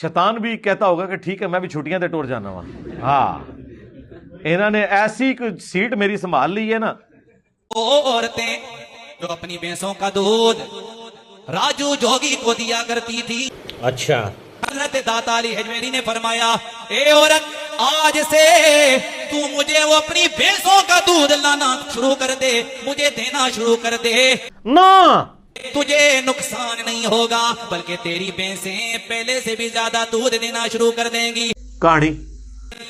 शैतान भी कहता होगा कि ठीक है मैं भी छुट्टियां ते टुर जाना वा। हाँ, इन्होंने ऐसी कोई सीट मेरी संभाल ली है ना। वो औरतें जो अपनी भैंसों का दूध राजू जोगी को दिया करती थी। अच्छा, हजरत दाता अली हजवेरी ने फरमाया, ए औरत, आज से तू मुझे वो अपनी भैंसों का दूध लाना शुरू कर दे, मुझे देना शुरू कर दे ना। तुझे नुकसान नहीं होगा, बल्कि तेरी भैंसें पहले से भी ज्यादा दूध देना शुरू कर देंगी। कहानी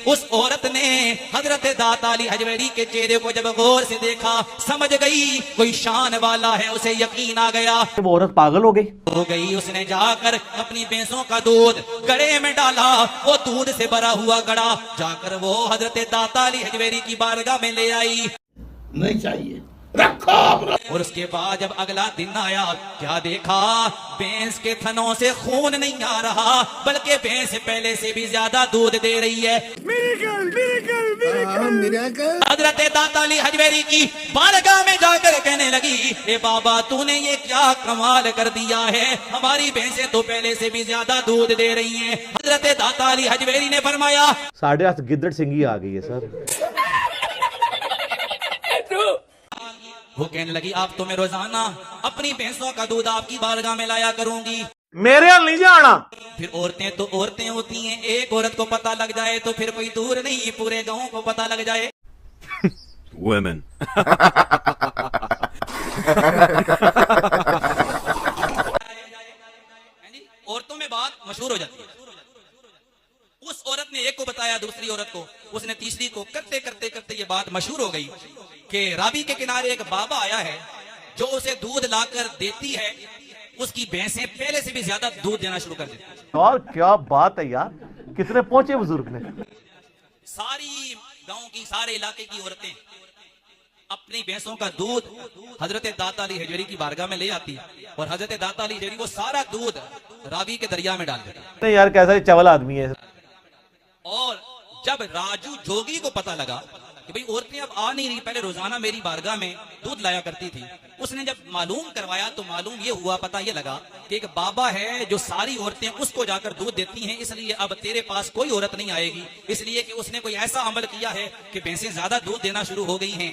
उस औरत ने हजरत दाता अली हजवेरी के चेहरे को जब गौर से देखा, समझ गई कोई शान वाला है, उसे यकीन आ गया। वो औरत पागल हो गई। उसने जाकर अपनी भैंसों का दूध गड़े में डाला, वो दूध से भरा हुआ गड़ा जाकर वो हजरत दाता अली हजवेरी की बारगाह में ले आई। नहीं चाहिए, और उसके बाद जब अगला दिन आया, क्या देखा, भैंस के थनों से खून नहीं आ रहा, बल्कि भैंस पहले से भी ज्यादा दूध दे रही है। हजरत दाता अली हजवेरी की बारगाह में जाकर कहने लगी, ए बाबा, तूने ये क्या कमाल कर दिया है, हमारी भैंसें तो पहले से भी ज्यादा दूध दे रही हैं। हजरत दाता अली हजवेरी ने फरमाया, साढ़े हाथ गिद्दड़ सिंगी आ गई है सर। वो कहने लगी, आप तो मैं रोजाना अपनी भैंसों का दूध आपकी बारगाह में लाया करूंगी, मेरे हाल नहीं जाना। फिर औरतें तो औरतें होती हैं, एक औरत को पता लग जाए तो फिर कोई दूर नहीं, पूरे गांव को पता लग जाए। Women. औरतों में बात मशहूर हो जाती है। उस औरत ने एक को बताया दूसरी औरत को, उसने तीसरी को, करते करते करते ये बात मशहूर हो गई कि रावी के किनारे एक बाबा आया है जो उसे दूध लाकर देती है, उसकी भैंसें पहले से भी ज्यादा दूध देना शुरू कर देती है। और क्या बात है यार, कितने पहुंचे बुजुर्ग ने। सारी गांव की, सारे इलाके की औरतें अपनी भैंसों का दूध हजरत दाता अली हजवेरी की बारगाह में ले आती है, और हजरत दाता अली हजवेरी वो सारा दूध रावी के दरिया में डाल देती है। नहीं यार, कैसा चवल आदमी है। और जब राजू जोगी को पता लगा कि भाई औरतें अब आ नहीं रही, पहले रोजाना मेरी बारगाह में दूध लाया करती थी, उसने जब मालूम करवाया तो मालूम ये हुआ, पता ये लगा कि एक बाबा है जो सारी औरतें उसको जाकर दूध देती हैं, इसलिए अब तेरे पास कोई औरत नहीं आएगी, इसलिए कि उसने कोई ऐसा अमल किया है कि भैंसें ज्यादा दूध देना शुरू हो गई हैं।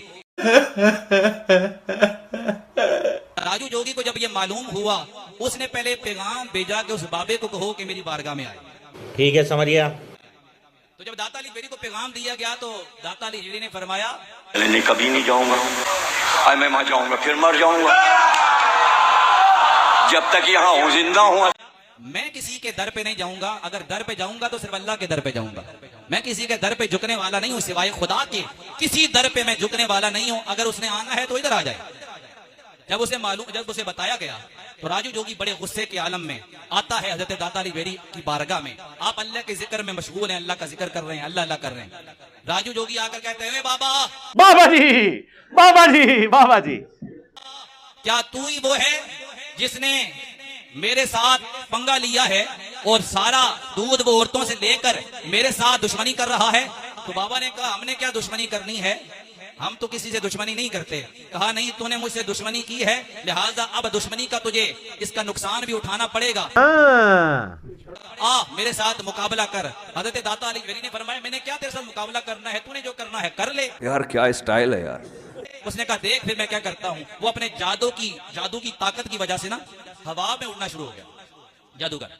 राजू जोगी को जब ये मालूम हुआ, उसने पहले पैगाम भेजा कि उस बाबे को कहो कि मेरी बारगाह में आए। ठीक है, समझ गया। तो जब दाता अली हजवेरी को पैगाम दिया गया तो दाता अली हजवेरी ने फरमाया, नहीं, कभी नहीं जाऊंगा, आज मैं वहां जाऊंगा फिर मर जाऊंगा, जब तक यहाँ हूँ जिंदा हूँ। मैं किसी के दर पे नहीं जाऊंगा, अगर दर पे जाऊंगा तो सिर्फ अल्लाह के दर पे जाऊंगा, मैं किसी के दर पे झुकने वाला नहीं हूँ सिवाय खुदा के, किसी दर पे मैं झुकने वाला नहीं हूँ, अगर उसने आना है तो इधर आ जाए। जब उसे बताया गया तो राजू जोगी बड़े गुस्से के आलम में आता है हजरत दाता अली हजवेरी की बारगाह में। आप अल्लाह के जिक्र में मशगूल हैं, अल्लाह का जिक्र कर रहे हैं, अल्लाह अल्लाह कर रहे हैं। राजू जोगी आकर कहते हैं, बाबा, बाबा जी, बाबा जी, बाबा जी, क्या तू ही वो है जिसने मेरे साथ पंगा लिया है और सारा दूध वो औरतों से लेकर मेरे साथ दुश्मनी कर रहा है? तो बाबा ने कहा, हमने क्या दुश्मनी करनी है, हम तो किसी से दुश्मनी नहीं करते। कहा, नहीं, तूने मुझसे दुश्मनी की है, लिहाजा अब दुश्मनी का तुझे इसका नुकसान भी उठाना पड़ेगा। आ मेरे साथ मुकाबला कर। हजरत दाता अली हजवेरी ने फरमाया, मैंने क्या तेरे साथ मुकाबला करना है, तूने जो करना है कर ले। यार क्या स्टाइल है यार। उसने कहा, देख फिर मैं क्या करता हूँ। वो अपने जादू की ताकत की वजह से ना हवा में उड़ना शुरू हो गया। जादूगर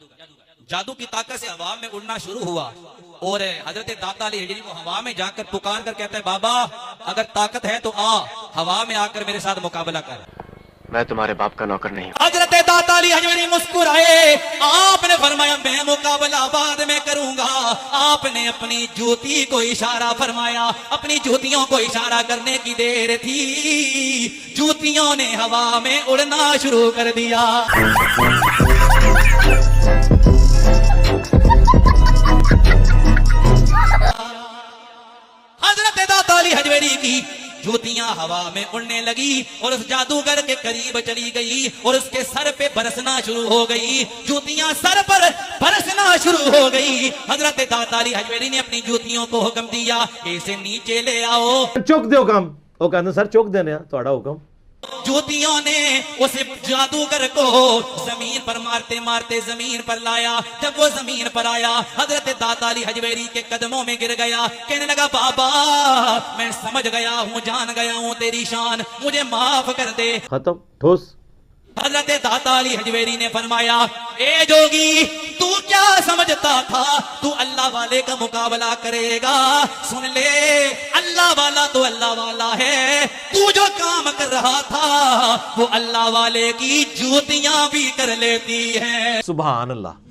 जादू की ताकत से हवा में उड़ना शुरू हुआ, और हजरत दाता अली हजवेरी को हवा में जाकर पुकार कर कहता है, बाबा, अगर ताकत है तो आ, हवा में आकर मेरे साथ मुकाबला कर। मैं तुम्हारे बाप का नौकर नहीं। हजरत दाता अली हजवेरी मुस्कुराए, आपने फरमाया, मैं मुकाबला बाद में करूंगा। आपने अपनी जूती को इशारा फरमाया, अपनी जूतियों को इशारा करने की देर थी, जूतियों ने हवा में उड़ना शुरू कर दिया। हजरत दाता अली हजवेरी की जूतियां हवा में उड़ने लगी और उस जादूगर के करीब चली गई और उसके सर पे बरसना शुरू हो गई। जूतियां सर पर बरसना शुरू हो गई। हजरत दाता अली हजवेरी ने अपनी जूतियों को हुक्म दिया, इसे नीचे ले आओ। चुक दो हुक्म। वो कहते सर चुक देने थोड़ा हुक्म। جوتیوں نے اس جادوگر کو زمین پر مارتے مارتے زمین پر لایا. جب وہ زمین پر آیا حضرت داتا علی حجویری کے قدموں میں گر گیا. کہنے لگا بابا میں سمجھ گیا ہوں, جان گیا ہوں تیری شان, مجھے معاف کر دے. ختم ٹھوس. حضرت داتا علی حجویری نے فرمایا اے جوگی تو کیا سمجھتا تھا تو اللہ والے کا مقابلہ کرے گا؟ سن لے اللہ والا تو اللہ والا ہے, تو جو کام کر رہا تھا وہ اللہ والے کی جوتیاں بھی کر لیتی ہیں. سبحان اللہ.